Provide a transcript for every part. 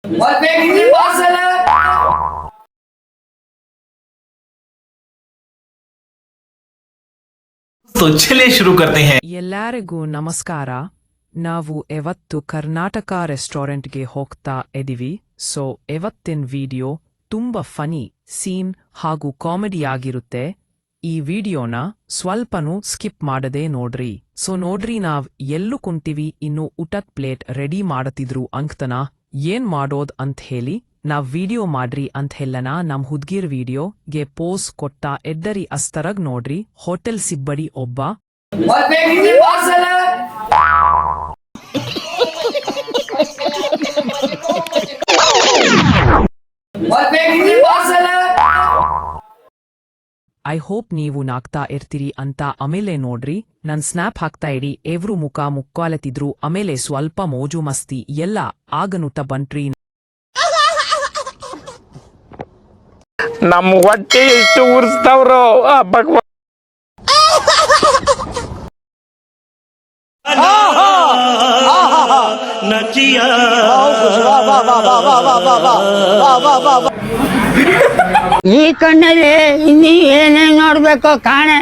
और देखिए पार्सल है। तो चलिए शुरू करते हैं। ಎಲ್ಲರಿಗೂ ನಮಸ್ಕಾರ. ನಾವು ಇವತ್ತು ಕರ್ನಾಟಕ ರೆಸ್ಟೋರೆಂಟ್ಗೆ ಹೋಗ್ತಾ ಇದೀವಿ. ಸೊ ಇವತ್ತಿನ ವಿಡಿಯೋ ತುಂಬಾ ಫನಿ ಸೀನ್ ಹಾಗೂ ಕಾಮಿಡಿ ಆಗಿರುತ್ತೆ. ಈ ವಿಡಿಯೋನ ಸ್ವಲ್ಪನೂ ಸ್ಕಿಪ್ ಮಾಡದೆ ನೋಡ್ರಿ. ಸೊ ನೋಡ್ರಿ, ನಾವ್ ಎಲ್ಲೂ ಕುಂತೀವಿ, ಇನ್ನು ಊಟದ್ ಪ್ಲೇಟ್ ರೆಡಿ ಮಾಡತಿದ್ರು ಅಂಕ್ತನ ಏನ್ ಮಾಡೋದ್ ಅಂತ ಹೇಳಿ ನಾವ್ ವಿಡಿಯೋ ಮಾಡ್ರಿ ಅಂತ ಹೇಳನ ನಮ್ ಹುಡ್ಗಿರ್ ವಿಡಿಯೋಗೆ ಪೋಸ್ ಕೊಟ್ಟ ಎದ್ದರಿ ಅಸ್ತರಗ್ ನೋಡ್ರಿ. ಹೋಟೆಲ್ ಸಿಬ್ಬಡಿ ಒಬ್ಬ और देखिए पार्सल है। और देखिए पार्सल है। ಐ ಹೋಪ್ ನೀವು ನಾಗ್ತಾ ಇರ್ತೀರಿ ಅಂತ. ಆಮೇಲೆ ನೋಡ್ರಿ, ನನ್ ಸ್ನ್ಯಾಪ್ ಹಾಕ್ತಾ ಇಡಿ, ಎವ್ರು ಮುಖ ಮುಕ್ಕಾಲತಿದ್ರು. ಆಮೇಲೆ ಸ್ವಲ್ಪ ಮೋಜು ಮಸ್ತಿ ಎಲ್ಲ ಆಗನುಟ ಬಂಟ್ರಿ. ನಮ್ಮ ಹೊಟ್ಟೆ ಎಷ್ಟು ಉರ್ಸ್ತಾವ್ರೋ ಹಬ್ಬಕ್ ಈ ಕಣ್ಣಲ್ಲಿ ಇನ್ನೀ ಏನೇನ್ ನೋಡ್ಬೇಕೋ ಕಾಣೆ.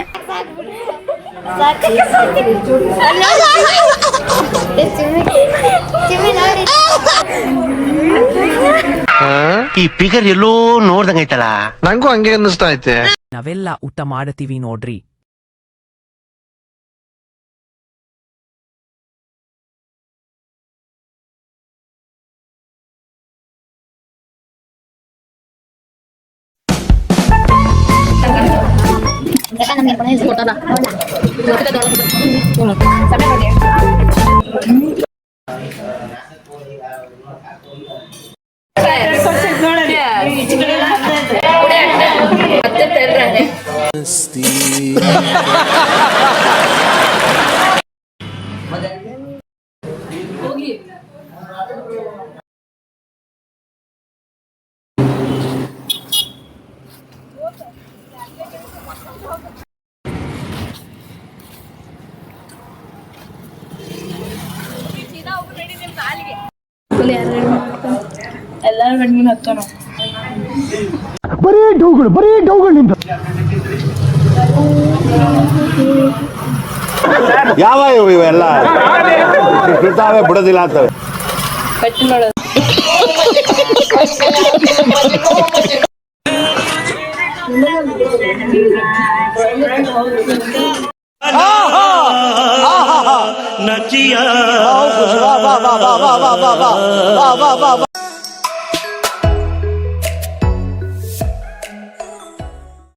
ಈ ಪಿಗರ್ ಎಲ್ಲೋ ನೋಡ್ದಂಗೈತಲ್ಲ. ನಂಗೂ ಹಂಗೆ ಅನ್ನಿಸ್ತಾ ಐತೆ. ನಾವೆಲ್ಲ ಊಟ ಮಾಡತೀವಿ ನೋಡ್ರಿ. ಎಲ್ಲಾರು ಗಂಡಿನ ಹತ್ತೋಣ. ಬರೀ ಡೌಗಳು ನಿಂತು. ಯಾವ ಇವೆಲ್ಲ ಬಿಡ್ತಾವೆ ಬಿಡೋದಿಲ್ಲ ಅಂತವೆ. ಕಟ್ಟಿ ನೋಡೋದು. ನಚಿಯ